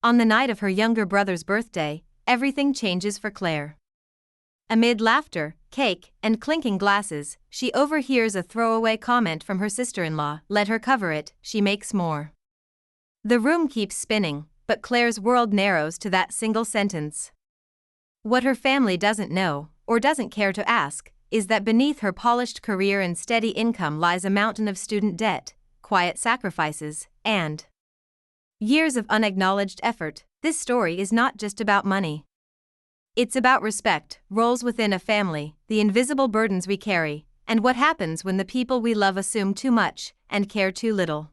On the night of her younger brother's birthday, everything changes for Claire. Amid laughter, cake, and clinking glasses, she overhears a throwaway comment from her sister-in-law. Let her cover it, she makes more. The room keeps spinning, but Claire's world narrows to that single sentence. What her family doesn't know, or doesn't care to ask, is that beneath her polished career and steady income lies a mountain of student debt, quiet sacrifices, and years of unacknowledged effort. This story is not just about money. It's about respect, roles within a family, the invisible burdens we carry, and what happens when the people we love assume too much and care too little.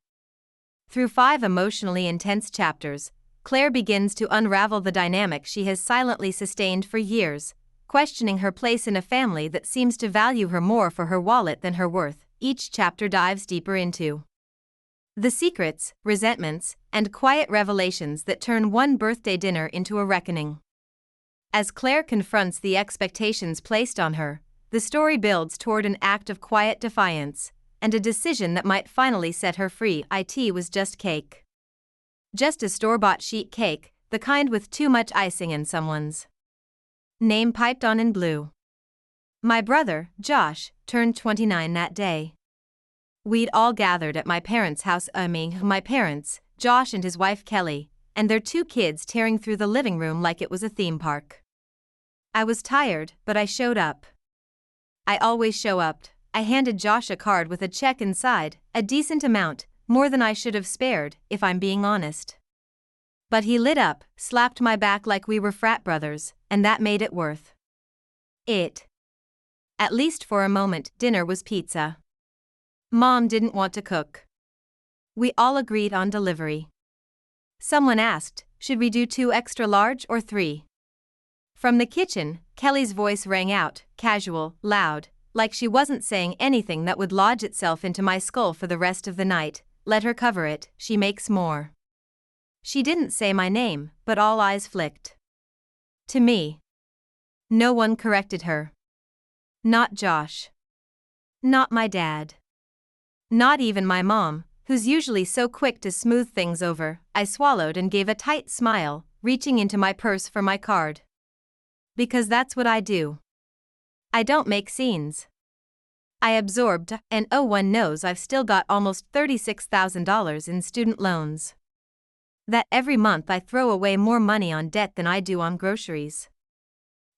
Through 5 emotionally intense chapters, Claire begins to unravel the dynamic she has silently sustained for years, questioning her place in a family that seems to value her more for her wallet than her worth. Each chapter dives deeper into the secrets, resentments, and quiet revelations that turn one birthday dinner into a reckoning. As Claire confronts the expectations placed on her, the story builds toward an act of quiet defiance, and a decision that might finally set her free. It was just cake. Just a store-bought sheet cake, the kind with too much icing and someone's name piped on in blue. My brother, Josh, turned 29 that day. We'd all gathered at my parents' house. My parents, Josh and his wife Kelly, and their 2 kids tearing through the living room like it was a theme park. I was tired, but I showed up. I always show up. I handed Josh a card with a check inside, a decent amount, more than I should have spared, if I'm being honest. But he lit up, slapped my back like we were frat brothers, and that made it worth it. At least for a moment. Dinner was pizza. Mom didn't want to cook. We all agreed on delivery. Someone asked, should we do 2 extra large or 3? From the kitchen, Kelly's voice rang out, casual, loud, like she wasn't saying anything that would lodge itself into my skull for the rest of the night. Let her cover it, she makes more. She didn't say my name, but all eyes flicked to me. No one corrected her. Not Josh. Not my dad. Not even my mom, who's usually so quick to smooth things over. I swallowed and gave a tight smile, reaching into my purse for my card. Because that's what I do. I don't make scenes. I absorbed, and oh, one knows I've still got almost $36,000 in student loans. That every month I throw away more money on debt than I do on groceries.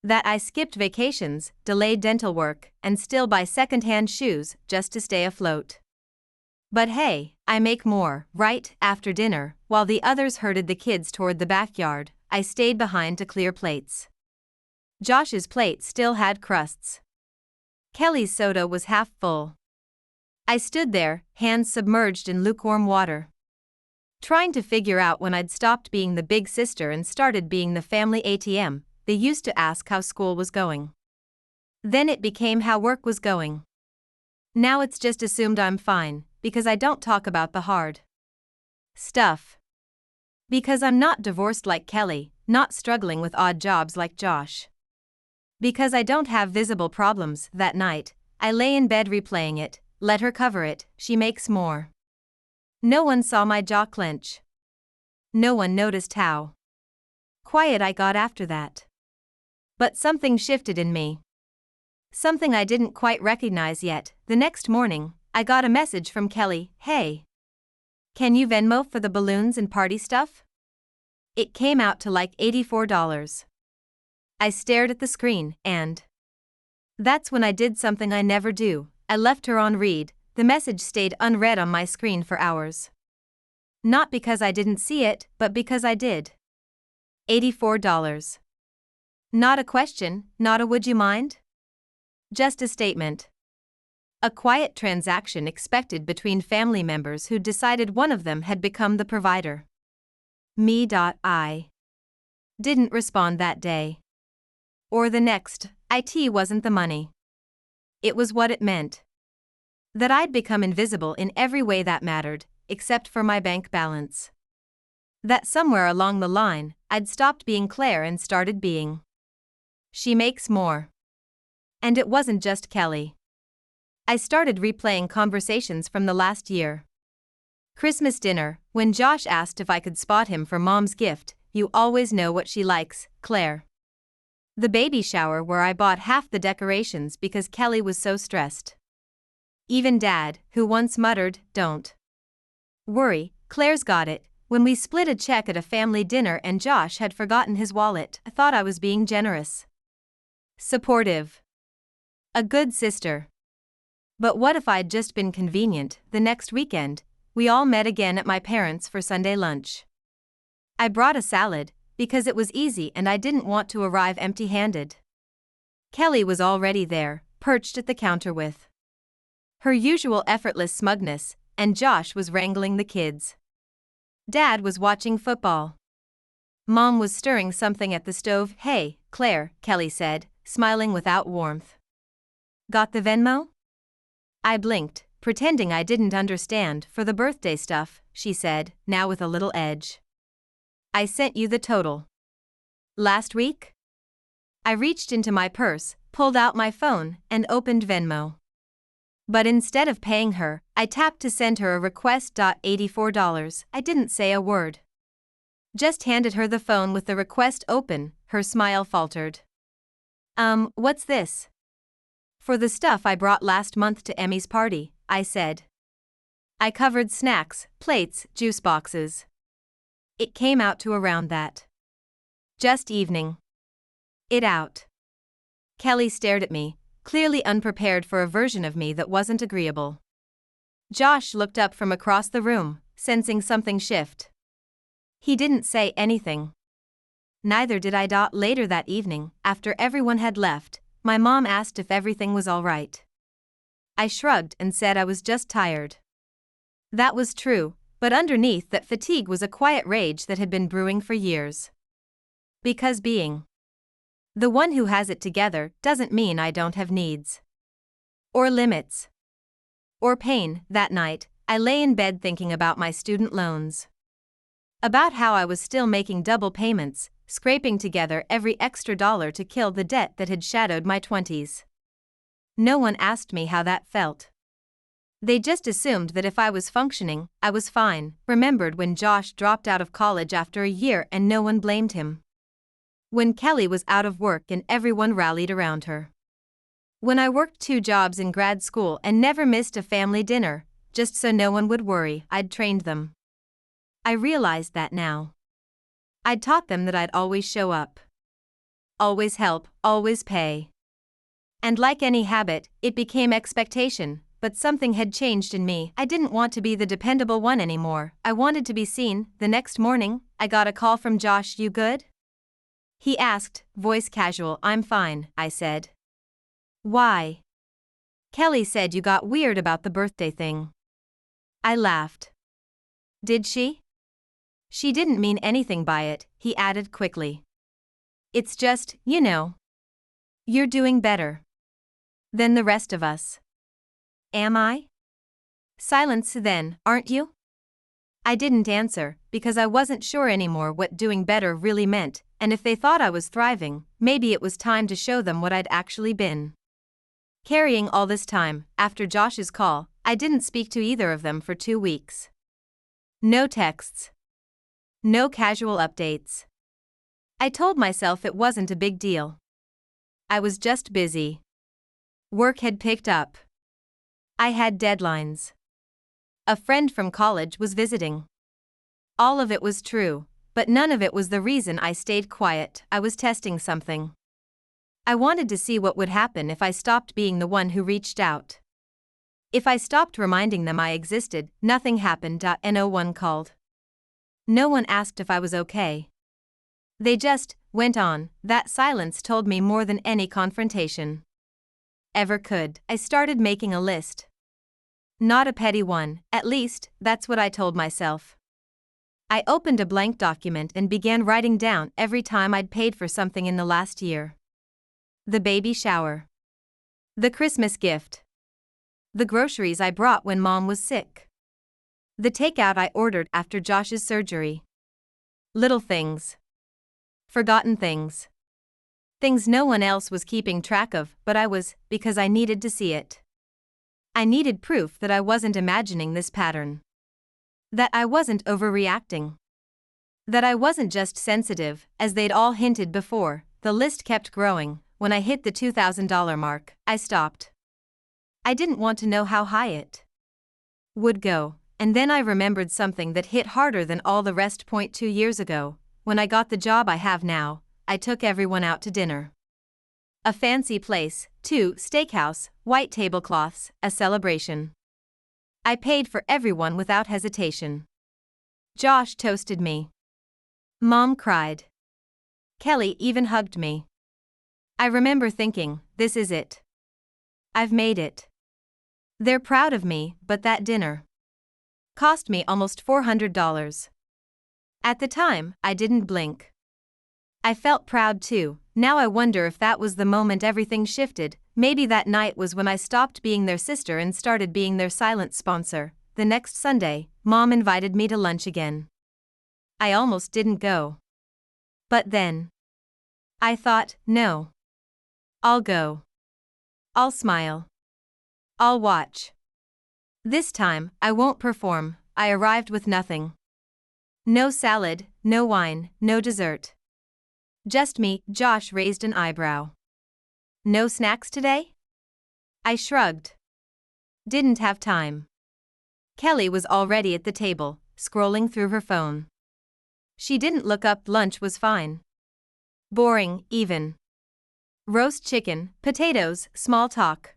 That I skipped vacations, delayed dental work, and still buy second-hand shoes just to stay afloat. But hey, I make more. Right after dinner, while the others herded the kids toward the backyard, I stayed behind to clear plates. Josh's plate still had crusts. Kelly's soda was half full. I stood there, hands submerged in lukewarm water, trying to figure out when I'd stopped being the big sister and started being the family ATM. They used to ask how school was going. Then it became how work was going. Now it's just assumed I'm fine, because I don't talk about the hard stuff. Because I'm not divorced like Kelly, not struggling with odd jobs like Josh. Because I don't have visible problems. That night, I lay in bed replaying it. Let her cover it, she makes more. No one saw my jaw clench. No one noticed how quiet I got after that. But something shifted in me. Something I didn't quite recognize yet. The next morning, I got a message from Kelly. Hey, can you Venmo for the balloons and party stuff? It came out to like $84. I stared at the screen, and that's when I did something I never do. I left her on read. The message stayed unread on my screen for hours. Not because I didn't see it, but because I did. $84. Not a question, not a would you mind? Just a statement. A quiet transaction expected between family members who decided one of them had become the provider. I didn't respond that day. Or the next. It wasn't the money. It was what it meant. That I'd become invisible in every way that mattered, except for my bank balance. That somewhere along the line, I'd stopped being Claire and started being she makes more. And it wasn't just Kelly. I started replaying conversations from the last year. Christmas dinner, when Josh asked if I could spot him for Mom's gift, you always know what she likes, Claire. The baby shower where I bought half the decorations because Kelly was so stressed. Even Dad, who once muttered, "Don't worry, Claire's got it," when we split a check at a family dinner and Josh had forgotten his wallet, I thought I was being generous. Supportive. A good sister. But what if I'd just been convenient? The next weekend, we all met again at my parents' for Sunday lunch. I brought a salad, because it was easy and I didn't want to arrive empty-handed. Kelly was already there, perched at the counter with her usual effortless smugness, and Josh was wrangling the kids. Dad was watching football. Mom was stirring something at the stove. "Hey, Claire," Kelly said, smiling without warmth. "Got the Venmo?" I blinked, pretending I didn't understand. "For the birthday stuff," she said, now with a little edge. "I sent you the total. Last week?" I reached into my purse, pulled out my phone, and opened Venmo. But instead of paying her, I tapped to send her a request. $84. I didn't say a word. Just handed her the phone with the request open. Her smile faltered. What's this?" "For the stuff I brought last month to Emmy's party," I said. I covered snacks, plates, juice boxes. It came out to around that. Just evening. It out. Kelly stared at me, clearly unprepared for a version of me that wasn't agreeable. Josh looked up from across the room, sensing something shift. He didn't say anything. Neither did I. Later that evening, after everyone had left, my mom asked if everything was all right. I shrugged and said I was just tired. That was true, but underneath that fatigue was a quiet rage that had been brewing for years. Because being the one who has it together doesn't mean I don't have needs. Or limits. Or pain. That night, I lay in bed thinking about my student loans. About how I was still making double payments, scraping together every extra dollar to kill the debt that had shadowed my 20s. No one asked me how that felt. They just assumed that if I was functioning, I was fine. Remembered when Josh dropped out of college after a year and no one blamed him. When Kelly was out of work and everyone rallied around her. When I worked 2 jobs in grad school and never missed a family dinner, just so no one would worry I'd trained them. I realized that now. I'd taught them that I'd always show up. Always help, always pay. And like any habit, it became expectation, but something had changed in me. I didn't want to be the dependable one anymore. I wanted to be seen. The next morning, I got a call from Josh. "You good?" he asked, voice casual. "I'm fine," I said. "Why?" "Kelly said you got weird about the birthday thing." I laughed. "Did she?" "She didn't mean anything by it," he added quickly. "It's just, you know. You're doing better than the rest of us." "Am I?" "Silence then, aren't you?" I didn't answer, because I wasn't sure anymore what doing better really meant, and if they thought I was thriving, maybe it was time to show them what I'd actually been carrying all this time. After Josh's call, I didn't speak to either of them for 2 weeks. No texts. No casual updates. I told myself it wasn't a big deal. I was just busy. Work had picked up. I had deadlines. A friend from college was visiting. All of it was true, but none of it was the reason I stayed quiet. I was testing something. I wanted to see what would happen if I stopped being the one who reached out. If I stopped reminding them I existed, nothing happened. No one called. No one asked if I was okay. They just went on. That silence told me more than any confrontation ever could. I started making a list. Not a petty one, at least, that's what I told myself. I opened a blank document and began writing down every time I'd paid for something in the last year. The baby shower. The Christmas gift. The groceries I brought when Mom was sick. The takeout I ordered after Josh's surgery. Little things. Forgotten things. Things no one else was keeping track of, but I was, because I needed to see it. I needed proof that I wasn't imagining this pattern. That I wasn't overreacting. That I wasn't just sensitive, as they'd all hinted before. The list kept growing. When I hit the $2,000 mark, I stopped. I didn't want to know how high it would go, and then I remembered something that hit harder than all the rest. 2 years ago, when I got the job I have now, I took everyone out to dinner. A fancy place, too, steakhouse, white tablecloths, a celebration. I paid for everyone without hesitation. Josh toasted me. Mom cried. Kelly even hugged me. I remember thinking, this is it. I've made it. They're proud of me, but that dinner cost me almost $400. At the time, I didn't blink. I felt proud too. Now I wonder if that was the moment everything shifted. Maybe that night was when I stopped being their sister and started being their silent sponsor. The next Sunday, Mom invited me to lunch again. I almost didn't go. But then I thought, no. I'll go. I'll smile. I'll watch. This time, I won't perform. I arrived with nothing. No salad, no wine, no dessert. Just me. Josh raised an eyebrow. No snacks today? I shrugged. Didn't have time. Kelly was already at the table, scrolling through her phone. She didn't look up. Lunch was fine. Boring, even. Roast chicken, potatoes, small talk.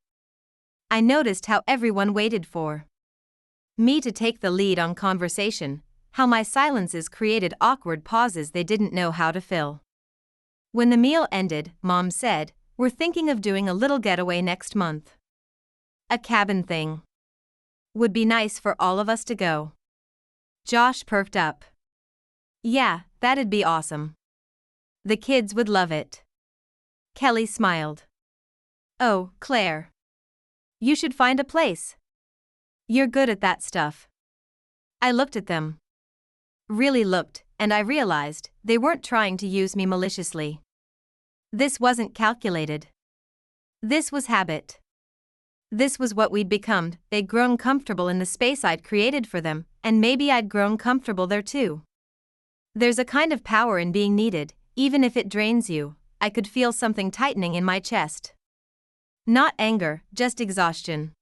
I noticed how everyone waited for me to take the lead on conversation, how my silences created awkward pauses they didn't know how to fill. When the meal ended, Mom said, "We're thinking of doing a little getaway next month. A cabin thing. Would be nice for all of us to go." Josh perked up. Yeah, that'd be awesome. The kids would love it. Kelly smiled. Oh, Claire. You should find a place. You're good at that stuff. I looked at them. Really looked, and I realized they weren't trying to use me maliciously. This wasn't calculated. This was habit. This was what we'd become. They'd grown comfortable in the space I'd created for them, and maybe I'd grown comfortable there too. There's a kind of power in being needed, even if it drains you. I could feel something tightening in my chest. Not anger, just exhaustion.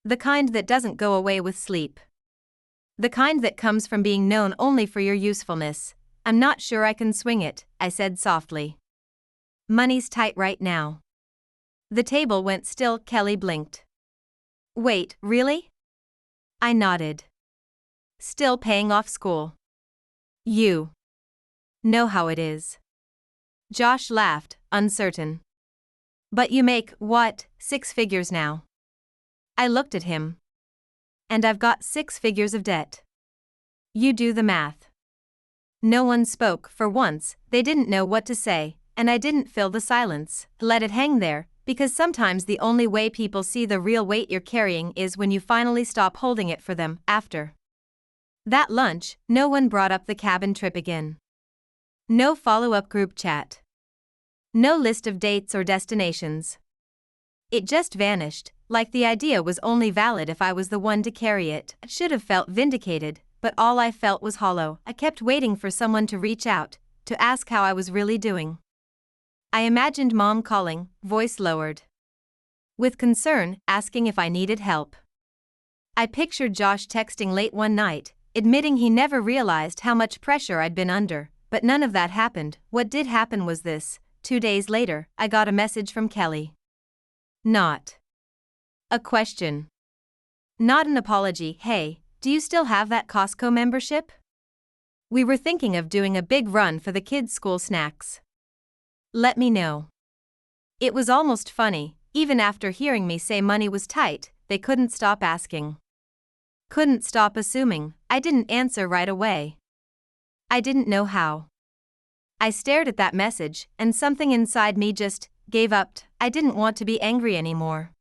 The kind that doesn't go away with sleep. The kind that comes from being known only for your usefulness. I'm not sure I can swing it, I said softly. Money's tight right now. The table went still. Kelly blinked. Wait, really? I nodded. Still paying off school. You know how it is. Josh laughed, uncertain. But you make, what, 6 figures now? I looked at him. And I've got 6 figures of debt. You do the math. No one spoke. For once, they didn't know what to say, and I didn't fill the silence, let it hang there, because sometimes the only way people see the real weight you're carrying is when you finally stop holding it for them. After that lunch, no one brought up the cabin trip again. No follow-up group chat. No list of dates or destinations. It just vanished, like the idea was only valid if I was the one to carry it. I should have felt vindicated, but all I felt was hollow. I kept waiting for someone to reach out, to ask how I was really doing. I imagined Mom calling, voice lowered. With concern, asking if I needed help. I pictured Josh texting late one night, admitting he never realized how much pressure I'd been under, but none of that happened. What did happen was this. 2 days later, I got a message from Kelly. Not a question. Not an apology. Hey, do you still have that Costco membership? We were thinking of doing a big run for the kids' school snacks. Let me know. It was almost funny, even after hearing me say money was tight, they couldn't stop asking. Couldn't stop assuming. I didn't answer right away. I didn't know how. I stared at that message, and something inside me just gave up. I didn't want to be angry anymore.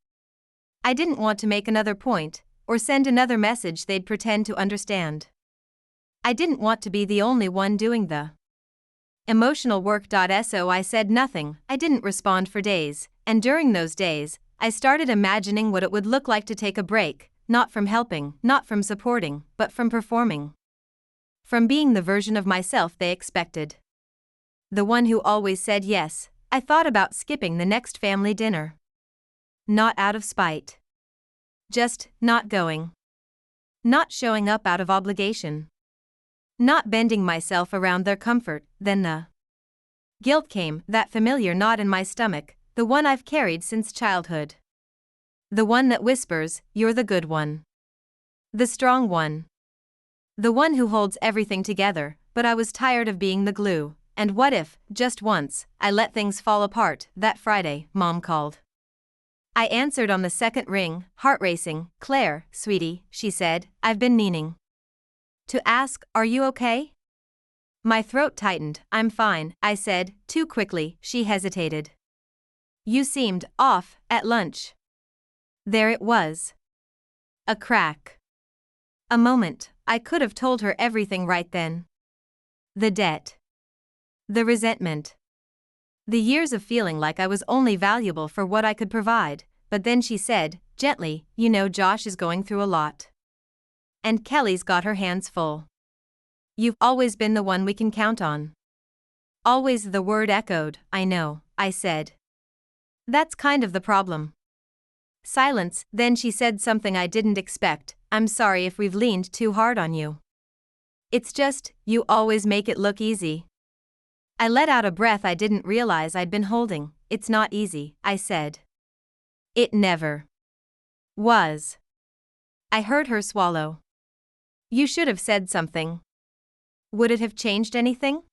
I didn't want to make another point, or send another message they'd pretend to understand. I didn't want to be the only one doing the emotional work. So I said nothing. I didn't respond for days, and during those days, I started imagining what it would look like to take a break, not from helping, not from supporting, but from performing. From being the version of myself they expected. The one who always said yes, I thought about skipping the next family dinner. Not out of spite. Just not going. Not showing up out of obligation. Not bending myself around their comfort. Then the guilt came, that familiar knot in my stomach, the one I've carried since childhood. The one that whispers, "You're the good one. The strong one. The one who holds everything together." But I was tired of being the glue, and what if, just once, I let things fall apart? That Friday, Mom called. I answered on the second ring, heart racing. "Claire, sweetie," she said, "I've been meaning to ask, are you okay?" My throat tightened. "I'm fine," I said, too quickly. She hesitated. "You seemed off at lunch." There it was. A crack. A moment. I could have told her everything right then. The debt. The resentment. The years of feeling like I was only valuable for what I could provide. But then she said, gently, "You know, Josh is going through a lot. And Kelly's got her hands full. You've always been the one we can count on." Always, the word echoed. "I know," I said. "That's kind of the problem." Silence. Then she said something I didn't expect. "I'm sorry if we've leaned too hard on you. It's just, you always make it look easy." I let out a breath I didn't realize I'd been holding. "It's not easy," I said. "It never was." I heard her swallow. "You should have said something." "Would it have changed anything?"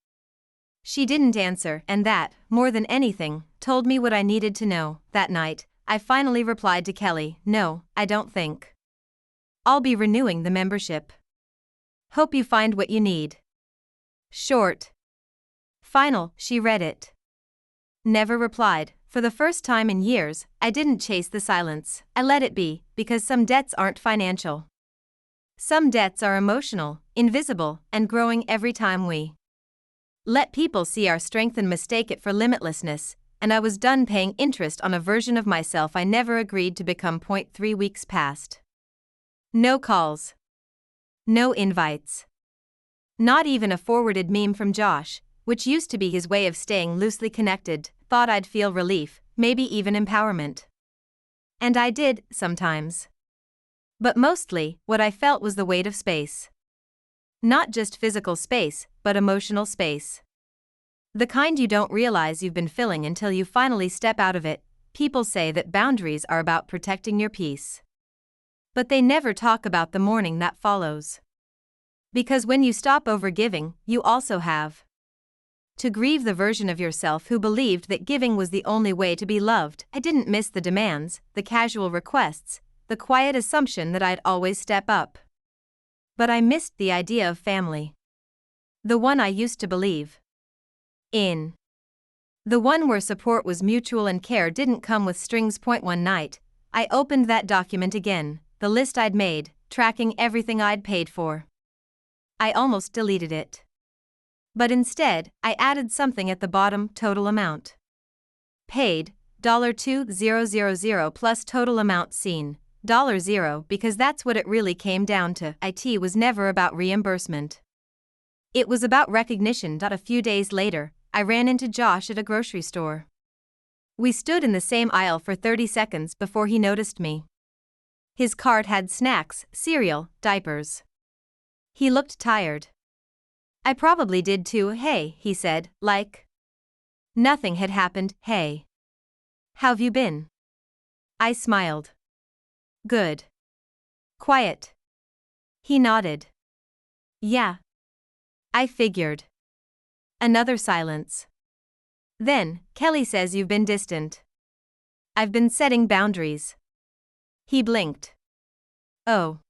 She didn't answer, and that, more than anything, told me what I needed to know. That night, I finally replied to Kelly, "No, I don't think I'll be renewing the membership. Hope you find what you need." Short. Final. She read it. Never replied. For the first time in years, I didn't chase the silence. I let it be, because some debts aren't financial. Some debts are emotional, invisible, and growing every time we let people see our strength and mistake it for limitlessness. And I was done paying interest on a version of myself I never agreed to become. 3 weeks passed. No calls. No invites. Not even a forwarded meme from Josh, which used to be his way of staying loosely connected. Thought I'd feel relief, maybe even empowerment. And I did, sometimes. But mostly, what I felt was the weight of space. Not just physical space, but emotional space. The kind you don't realize you've been filling until you finally step out of it. People say that boundaries are about protecting your peace. But they never talk about the mourning that follows. Because when you stop overgiving, you also have to grieve the version of yourself who believed that giving was the only way to be loved. I didn't miss the demands, the casual requests, the quiet assumption that I'd always step up. But I missed the idea of family. The one I used to believe in. The one where support was mutual and care didn't come with strings. One night, I opened that document again, the list I'd made, tracking everything I'd paid for. I almost deleted it. But instead, I added something at the bottom: total amount paid, $2,000 plus total amount seen, $0, because that's what it really came down to. It was never about reimbursement. It was about recognition. A few days later, I ran into Josh at a grocery store. We stood in the same aisle for 30 seconds before he noticed me. His cart had snacks, cereal, diapers. He looked tired. I probably did too. "Hey," he said, like nothing had happened. "Hey. How've you been?" I smiled. "Good." "Quiet." He nodded. "Yeah. I figured." Another silence. Then, "Kelly says you've been distant." "I've been setting boundaries." He blinked. "Oh.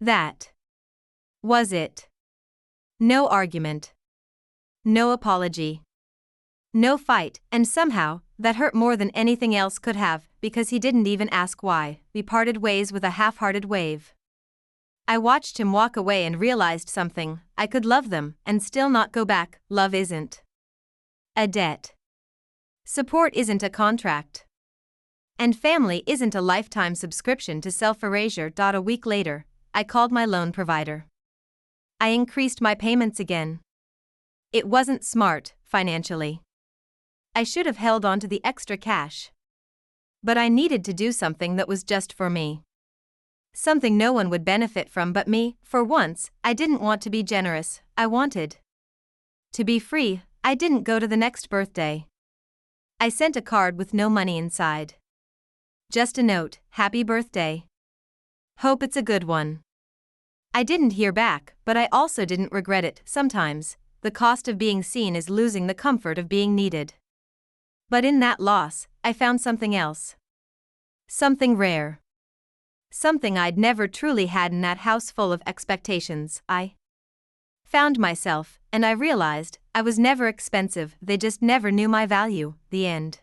That was it." No argument. No apology. No fight, and somehow, that hurt more than anything else could have, because he didn't even ask why. We parted ways with a half-hearted wave. I watched him walk away and realized something: I could love them and still not go back. Love isn't a debt. Support isn't a contract. And family isn't a lifetime subscription to self-erasure. A week later, I called my loan provider. I increased my payments again. It wasn't smart, financially. I should have held on to the extra cash. But I needed to do something that was just for me. Something no one would benefit from but me. For once, I didn't want to be generous, I wanted to be free. I didn't go to the next birthday. I sent a card with no money inside. Just a note, happy birthday. Hope it's a good one. I didn't hear back, but I also didn't regret it. Sometimes, the cost of being seen is losing the comfort of being needed. But in that loss, I found something else. Something rare. Something I'd never truly had in that house full of expectations. I found myself, and I realized I was never expensive, they just never knew my value. The end.